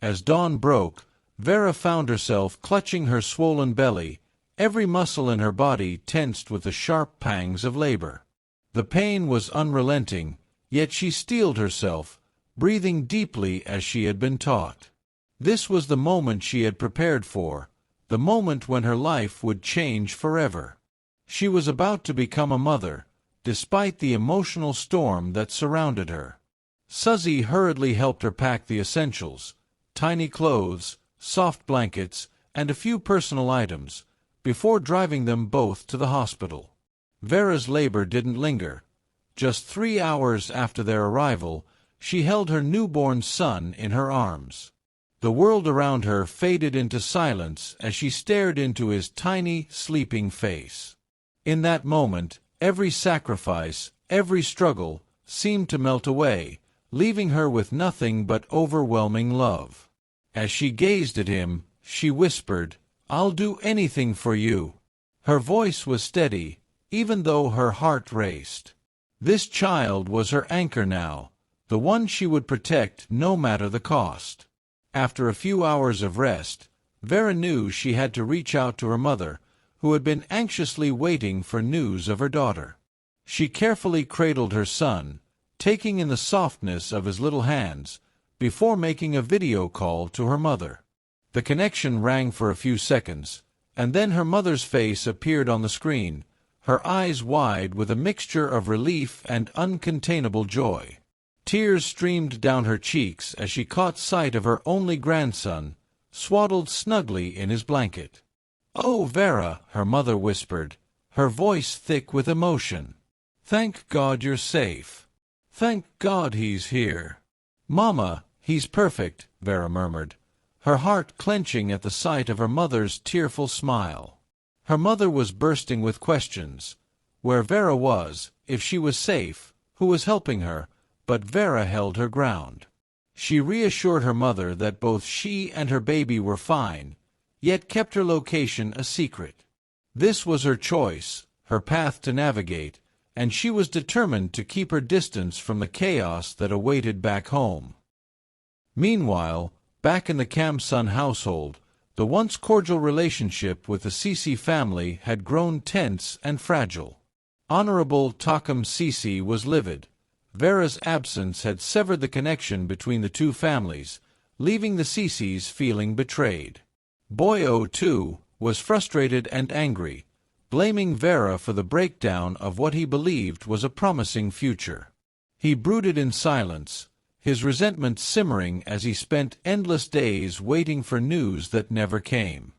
As dawn broke, Vera found herself clutching her swollen belly, every muscle in her body tensed with the sharp pangs of labor. The pain was unrelenting, yet she steeled herself, breathing deeply as she had been taught. This was the moment she had prepared for, the moment when her life would change forever. She was about to become a mother, despite the emotional storm that surrounded her. Suzy hurriedly helped her pack the essentials, tiny clothes, soft blankets, and a few personal items, before driving them both to the hospital. Vera's labor didn't linger. Just 3 hours after their arrival, she held her newborn son in her arms. The world around her faded into silence as she stared into his tiny, sleeping face. In that moment, every sacrifice, every struggle, seemed to melt away, leaving her with nothing but overwhelming love. As she gazed at him, she whispered, "I'll do anything for you." Her voice was steady, even though her heart raced. This child was her anchor now, the one she would protect no matter the cost. After a few hours of rest, Vera knew she had to reach out to her mother, who had been anxiously waiting for news of her daughter. She carefully cradled her son, taking in the softness of his little hands, before making a video call to her mother. The connection rang for a few seconds, and then her mother's face appeared on the screen, her eyes wide with a mixture of relief and uncontainable joy. Tears streamed down her cheeks as she caught sight of her only grandson, swaddled snugly in his blanket. "Oh, Vera," her mother whispered, her voice thick with emotion. "Thank God you're safe. Thank God he's here." "Mama, he's perfect," Vera murmured, her heart clenching at the sight of her mother's tearful smile. Her mother was bursting with questions. Where Vera was, if she was safe, who was helping her, but Vera held her ground. She reassured her mother that both she and her baby were fine, yet kept her location a secret. This was her choice, her path to navigate, and she was determined to keep her distance from the chaos that awaited back home. Meanwhile, back in the Camson household, the once cordial relationship with the Cece family had grown tense and fragile. Honorable Takam Cece was livid. Vera's absence had severed the connection between the two families, leaving the Ceces feeling betrayed. Boyo, too, was frustrated and angry, blaming Vera for the breakdown of what he believed was a promising future. He brooded in silence, his resentment simmering as he spent endless days waiting for news that never came.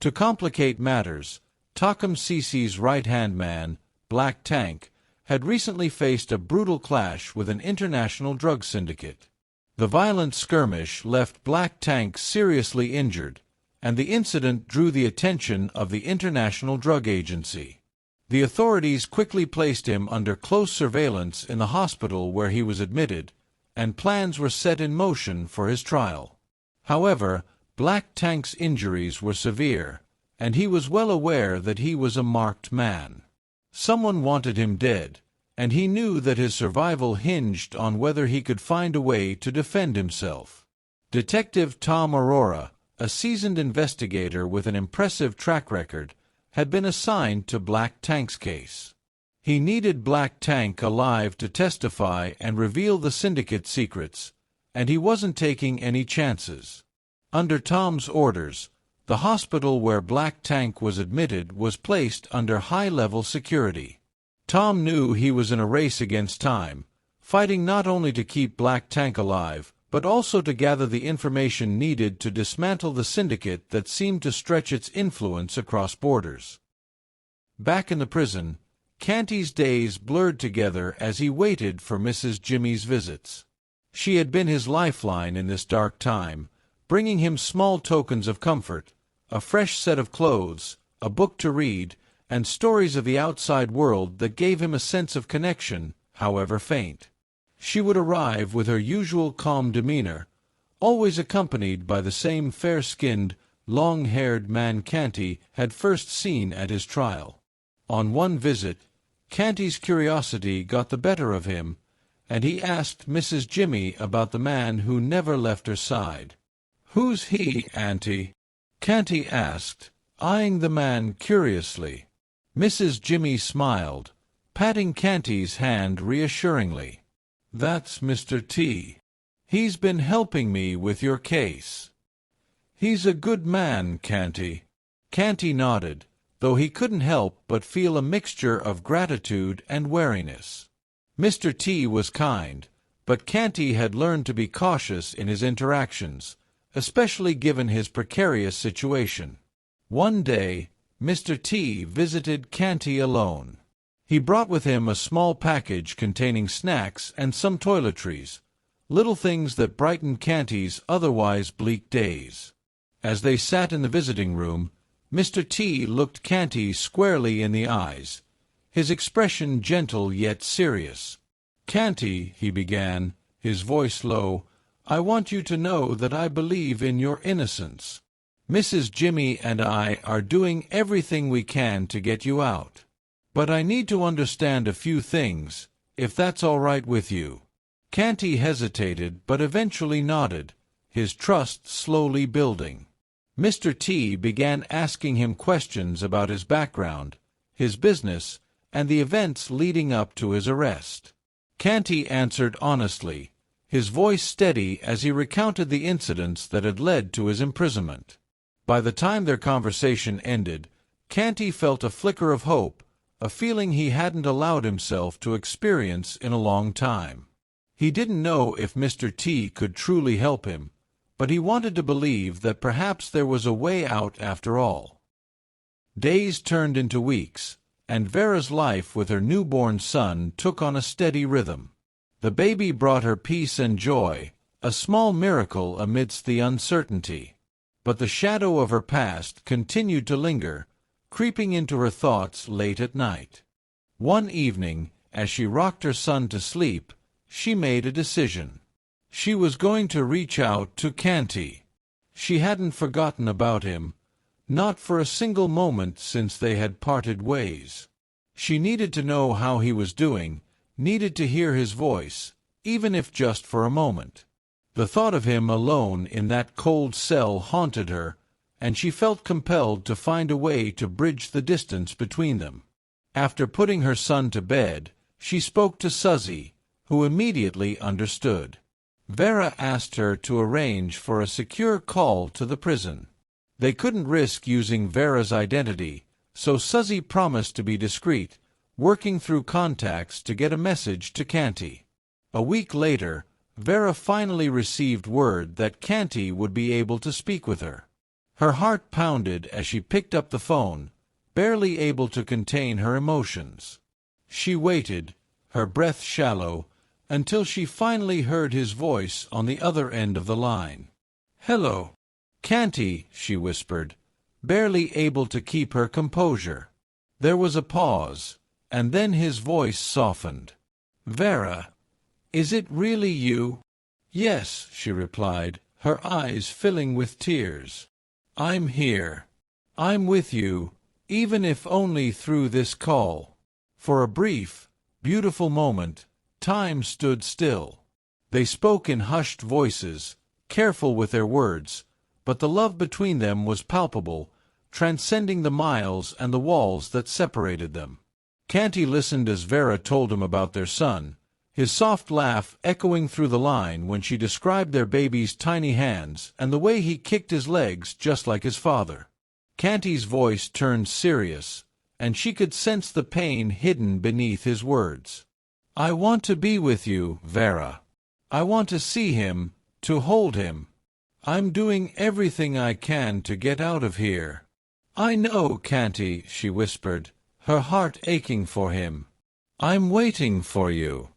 To complicate matters, Takam Cece's right-hand man, Black Tank, had recently faced a brutal clash with an international drug syndicate. The violent skirmish left Black Tank seriously injured, and the incident drew the attention of the International Drug Agency. The authorities quickly placed him under close surveillance in the hospital where he was admitted, and plans were set in motion for his trial. However, Black Tank's injuries were severe, and he was well aware that he was a marked man. Someone wanted him dead, and he knew that his survival hinged on whether he could find a way to defend himself. Detective Tom Aurora, a seasoned investigator with an impressive track record, had been assigned to Black Tank's case. He needed Black Tank alive to testify and reveal the syndicate's secrets, and he wasn't taking any chances. Under Tom's orders, the hospital where Black Tank was admitted was placed under high-level security. Tom knew he was in a race against time, fighting not only to keep Black Tank alive, but also to gather the information needed to dismantle the syndicate that seemed to stretch its influence across borders. Back in the prison, Canty's days blurred together as he waited for Mrs. Jimmy's visits. She had been his lifeline in this dark time, bringing him small tokens of comfort, a fresh set of clothes, a book to read, and stories of the outside world that gave him a sense of connection, however faint. She would arrive with her usual calm demeanor, always accompanied by the same fair-skinned, long-haired man Canty had first seen at his trial. On one visit, Canty's curiosity got the better of him, and he asked Mrs. Jimmy about the man who never left her side. "Who's he, Auntie?" Canty asked, eyeing the man curiously. Mrs. Jimmy smiled, patting Canty's hand reassuringly. "That's Mr. T. He's been helping me with your case." "He's a good man, Canty." Canty nodded, though he couldn't help but feel a mixture of gratitude and wariness. Mr. T was kind, but Canty had learned to be cautious in his interactions, especially given his precarious situation. One day, Mr. T visited Canty alone. He brought with him a small package containing snacks and some toiletries, little things that brightened Canty's otherwise bleak days. As they sat in the visiting room, Mr. T looked Canty squarely in the eyes, his expression gentle yet serious. "Canty," he began, his voice low, "I want you to know that I believe in your innocence. Mrs. Jimmy and I are doing everything we can to get you out. But I need to understand a few things, if that's all right with you." Canty hesitated but eventually nodded, his trust slowly building. Mr. T began asking him questions about his background, his business, and the events leading up to his arrest. Canty answered honestly, his voice steady as he recounted the incidents that had led to his imprisonment. By the time their conversation ended, Canty felt a flicker of hope, a feeling he hadn't allowed himself to experience in a long time. He didn't know if Mr. T could truly help him, but he wanted to believe that perhaps there was a way out after all. Days turned into weeks, and Vera's life with her newborn son took on a steady rhythm. The baby brought her peace and joy, a small miracle amidst the uncertainty. But the shadow of her past continued to linger, creeping into her thoughts late at night. One evening, as she rocked her son to sleep, she made a decision. She was going to reach out to Canty. She hadn't forgotten about him, not for a single moment since they had parted ways. She needed to know how he was doing, needed to hear his voice, even if just for a moment. The thought of him alone in that cold cell haunted her, and she felt compelled to find a way to bridge the distance between them. After putting her son to bed, she spoke to Suzy, who immediately understood. Vera asked her to arrange for a secure call to the prison. They couldn't risk using Vera's identity, so Suzy promised to be discreet, working through contacts to get a message to Canty. A week later, Vera finally received word that Canty would be able to speak with her. Her heart pounded as she picked up the phone, barely able to contain her emotions. She waited, her breath shallow, until she finally heard his voice on the other end of the line. "Hello, Canty," she whispered, barely able to keep her composure. There was a pause, and then his voice softened. "Vera, is it really you?" "Yes," she replied, her eyes filling with tears. "I'm here. I'm with you, even if only through this call." For a brief, beautiful moment, time stood still. They spoke in hushed voices, careful with their words, but the love between them was palpable, transcending the miles and the walls that separated them. Canty listened as Vera told him about their son, his soft laugh echoing through the line when she described their baby's tiny hands and the way he kicked his legs just like his father. Canty's voice turned serious, and she could sense the pain hidden beneath his words. "I want to be with you, Vera. I want to see him, to hold him. I'm doing everything I can to get out of here." "I know, Canty," she whispered, her heart aching for him. "I'm waiting for you.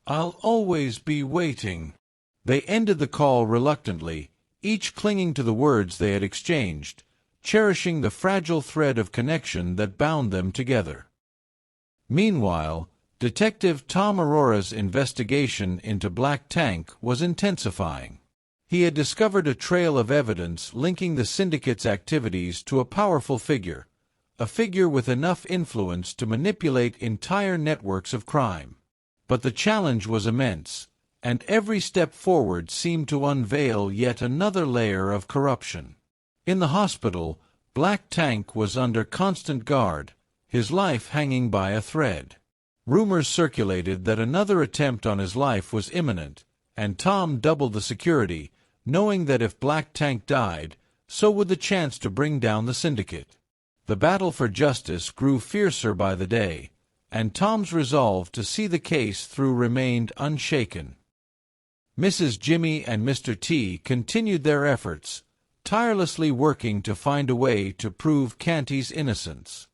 I'll always be waiting." They ended the call reluctantly, each clinging to the words they had exchanged, cherishing the fragile thread of connection that bound them together. Meanwhile, Detective Tom Aurora's investigation into Black Tank was intensifying. He had discovered a trail of evidence linking the syndicate's activities to a powerful figure, a figure with enough influence to manipulate entire networks of crime. But the challenge was immense, and every step forward seemed to unveil yet another layer of corruption. In the hospital, Black Tank was under constant guard, his life hanging by a thread. Rumors circulated that another attempt on his life was imminent, and Tom doubled the security, knowing that if Black Tank died, so would the chance to bring down the syndicate. The battle for justice grew fiercer by the day, and Tom's resolve to see the case through remained unshaken. Mrs. Jimmy and Mr. T continued their efforts, tirelessly working to find a way to prove Canty's innocence.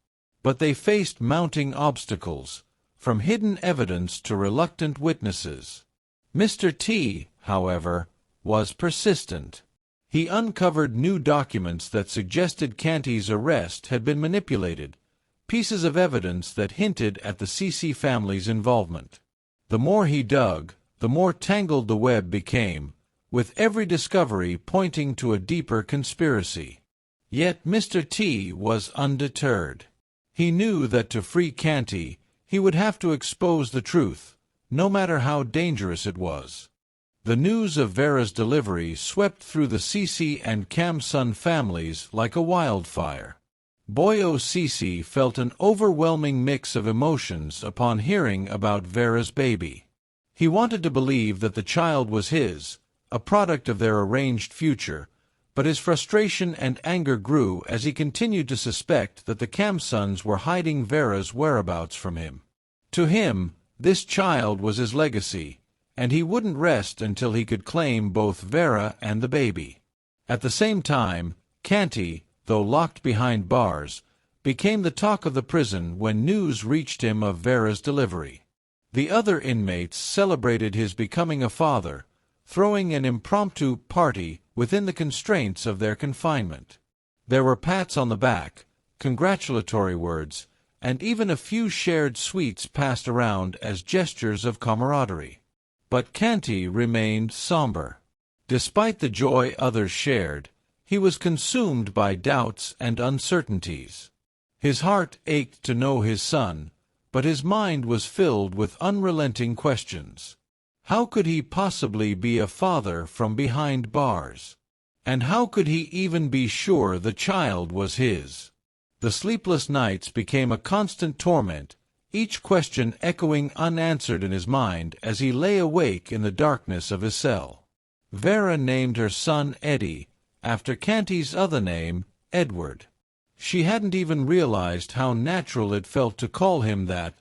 But they faced mounting obstacles, from hidden evidence to reluctant witnesses. Mr. T, however, was persistent. He uncovered new documents that suggested Canty's arrest had been manipulated, pieces of evidence that hinted at the CC family's involvement. The more he dug, the more tangled the web became, with every discovery pointing to a deeper conspiracy. Yet Mr. T was undeterred. He knew that to free Canty, he would have to expose the truth, no matter how dangerous it was. The news of Vera's delivery swept through the CC and Camson families like a wildfire. Boyo CC felt an overwhelming mix of emotions upon hearing about Vera's baby. He wanted to believe that the child was his, a product of their arranged future, but his frustration and anger grew as he continued to suspect that the Camsons were hiding Vera's whereabouts from him. To him, this child was his legacy, and he wouldn't rest until he could claim both Vera and the baby. At the same time, Canty, though locked behind bars, became the talk of the prison when news reached him of Vera's delivery. The other inmates celebrated his becoming a father, throwing an impromptu party within the constraints of their confinement. There were pats on the back, congratulatory words, and even a few shared sweets passed around as gestures of camaraderie. But Canty remained somber. Despite the joy others shared, he was consumed by doubts and uncertainties. His heart ached to know his son, but his mind was filled with unrelenting questions. How could he possibly be a father from behind bars? And how could he even be sure the child was his? The sleepless nights became a constant torment, each question echoing unanswered in his mind as he lay awake in the darkness of his cell. Vera named her son Eddie, after Canty's other name, Edward. She hadn't even realized how natural it felt to call him that,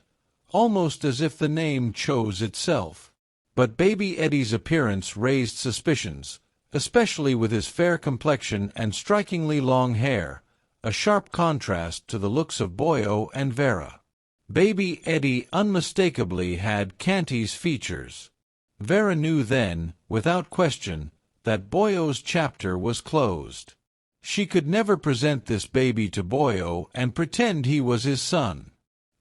almost as if the name chose itself. But baby Eddie's appearance raised suspicions, especially with his fair complexion and strikingly long hair, a sharp contrast to the looks of Boyo and Vera. Baby Eddie unmistakably had Canty's features. Vera knew then, without question, that Boyo's chapter was closed. She could never present this baby to Boyo and pretend he was his son.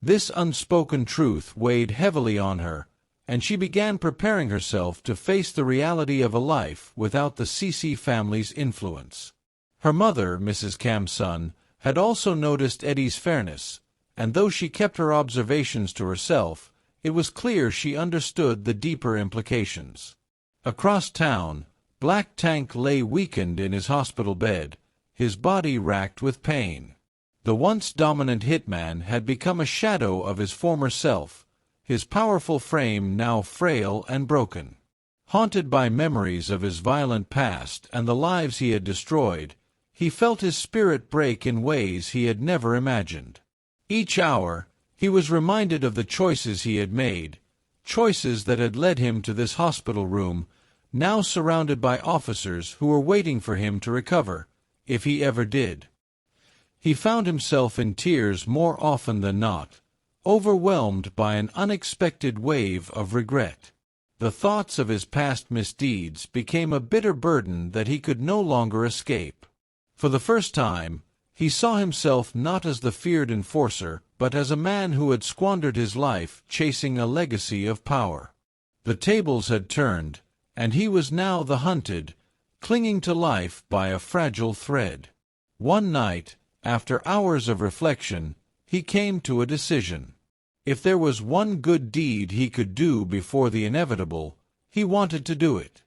This unspoken truth weighed heavily on her, and she began preparing herself to face the reality of a life without the CC family's influence. Her mother, Mrs. Camson, had also noticed Eddie's fairness, and though she kept her observations to herself, it was clear she understood the deeper implications. Across town, Black Tank lay weakened in his hospital bed, his body racked with pain. The once dominant hitman had become a shadow of his former self, his powerful frame now frail and broken. Haunted by memories of his violent past and the lives he had destroyed, he felt his spirit break in ways he had never imagined. Each hour, he was reminded of the choices he had made, choices that had led him to this hospital room, now surrounded by officers who were waiting for him to recover, if he ever did. He found himself in tears more often than not, overwhelmed by an unexpected wave of regret. The thoughts of his past misdeeds became a bitter burden that he could no longer escape. For the first time, he saw himself not as the feared enforcer, but as a man who had squandered his life chasing a legacy of power. The tables had turned, and he was now the hunted, clinging to life by a fragile thread. One night, after hours of reflection, he came to a decision. If there was one good deed he could do before the inevitable, He wanted to do it.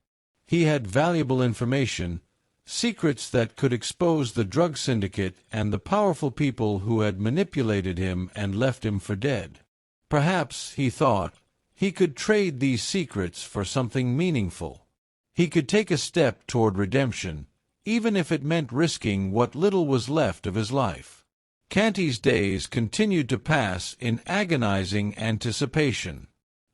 He had valuable information, secrets that could expose the drug syndicate and the powerful people who had manipulated him and left him for dead. Perhaps, he thought, he could trade these secrets for something meaningful. He could take a step toward redemption, even if it meant risking what little was left of his life. Canty's days continued to pass in agonizing anticipation.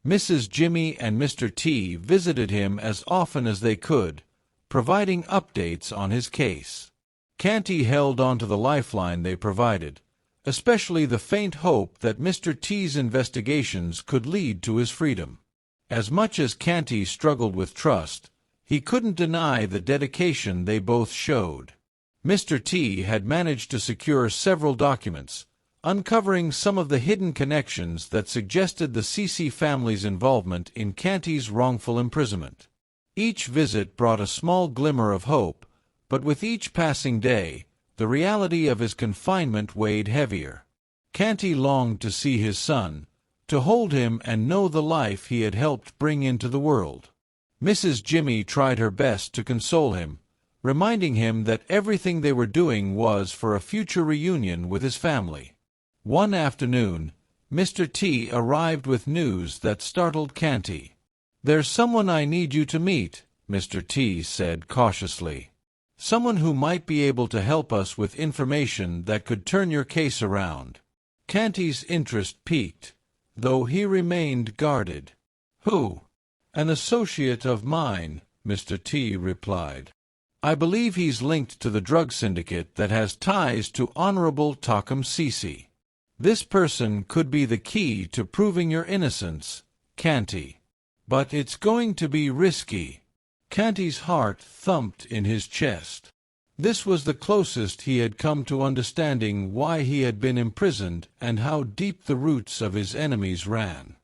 Mrs. Jimmy and Mr. T visited him as often as they could, providing updates on his case. Canty held on to the lifeline they provided, especially the faint hope that Mr. T's investigations could lead to his freedom. As much as Canty struggled with trust, he couldn't deny the dedication they both showed. Mr. T had managed to secure several documents, uncovering some of the hidden connections that suggested the Cece family's involvement in Canty's wrongful imprisonment. Each visit brought a small glimmer of hope, but with each passing day, the reality of his confinement weighed heavier. Canty longed to see his son, to hold him and know the life he had helped bring into the world. Mrs. Jimmy tried her best to console him, reminding him that everything they were doing was for a future reunion with his family. One afternoon, Mr. T arrived with news that startled Canty. "There's someone I need you to meet," Mr. T said cautiously. "Someone who might be able to help us with information that could turn your case around." Canty's interest piqued, though he remained guarded. "Who?" "An associate of mine," Mr. T replied. "I believe he's linked to the drug syndicate that has ties to Honorable Takam Cece. This person could be the key to proving your innocence, Canty. But it's going to be risky." Canty's heart thumped in his chest. This was the closest he had come to understanding why he had been imprisoned and how deep the roots of his enemies ran.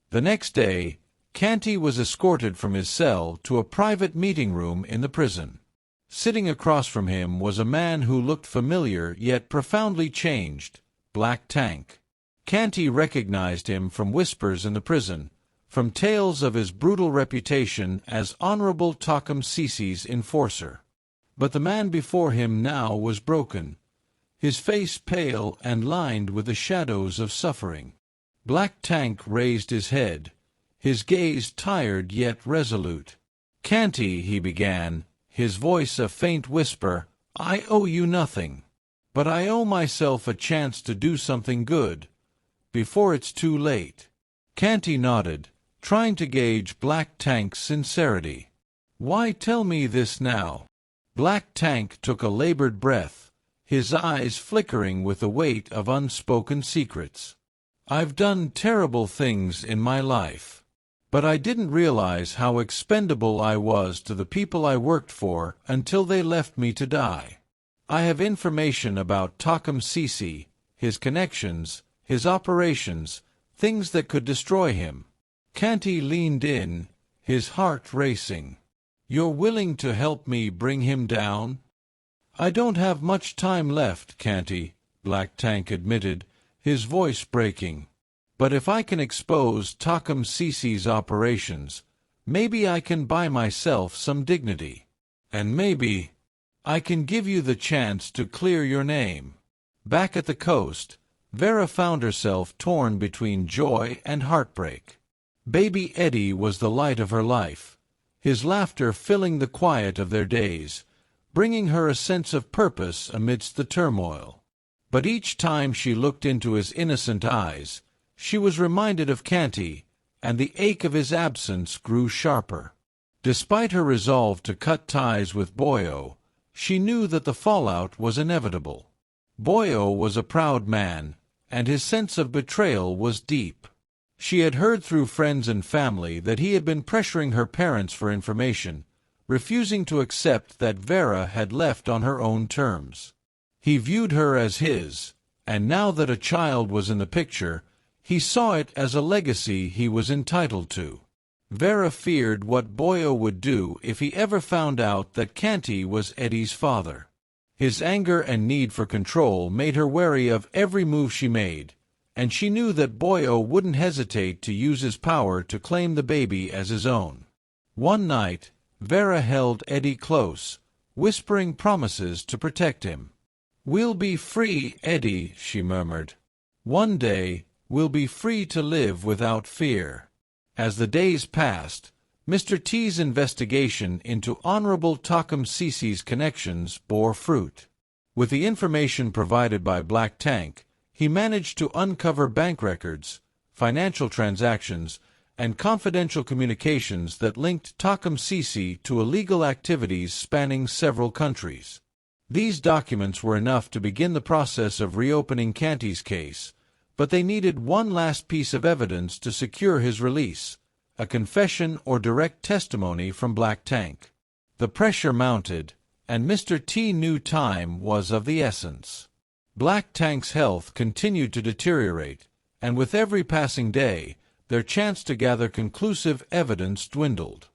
The next day, Canty was escorted from his cell to a private meeting room in the prison. Sitting across from him was a man who looked familiar yet profoundly changed, Black Tank. Canty recognized him from whispers in the prison, from tales of his brutal reputation as Honorable Takam Cece's enforcer. But the man before him now was broken, his face pale and lined with the shadows of suffering. Black Tank raised his head, his gaze tired yet resolute. "Canty," he began, his voice a faint whisper, "I owe you nothing. But I owe myself a chance to do something good, before it's too late." Canty nodded, trying to gauge Black Tank's sincerity. "Why tell me this now?" Black Tank took a labored breath, his eyes flickering with the weight of unspoken secrets. "I've done terrible things in my life. But I didn't realize how expendable I was to the people I worked for until they left me to die. I have information about Takam Cece, his connections, his operations, things that could destroy him." Canty leaned in, his heart racing. "You're willing to help me bring him down?" "I don't have much time left, Canty," Black Tank admitted, his voice breaking. "But if I can expose Takam Cece's operations, maybe I can buy myself some dignity. And maybe I can give you the chance to clear your name." Back at the coast, Vera found herself torn between joy and heartbreak. Baby Eddie was the light of her life, his laughter filling the quiet of their days, bringing her a sense of purpose amidst the turmoil. But each time she looked into his innocent eyes, she was reminded of Canty, and the ache of his absence grew sharper. Despite her resolve to cut ties with Boyo, she knew that the fallout was inevitable. Boyo was a proud man, and his sense of betrayal was deep. She had heard through friends and family that he had been pressuring her parents for information, refusing to accept that Vera had left on her own terms. He viewed her as his, and now that a child was in the picture, he saw it as a legacy he was entitled to. Vera feared what Boyo would do if he ever found out that Canty was Eddie's father. His anger and need for control made her wary of every move she made, and she knew that Boyo wouldn't hesitate to use his power to claim the baby as his own. One night, Vera held Eddie close, whispering promises to protect him. "We'll be free, Eddie," she murmured. "One day, we'll be free to live without fear." As the days passed, Mr. T's investigation into Honorable Tecumseh's connections bore fruit. With the information provided by Black Tank, he managed to uncover bank records, financial transactions, and confidential communications that linked Tecumseh to illegal activities spanning several countries. These documents were enough to begin the process of reopening Canty's case, but they needed one last piece of evidence to secure his release: a confession or direct testimony from Black Tank. The pressure mounted, and Mr. T knew time was of the essence. Black Tank's health continued to deteriorate, and with every passing day, their chance to gather conclusive evidence dwindled.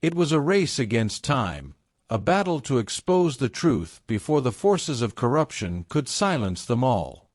It was a race against time, a battle to expose the truth before the forces of corruption could silence them all.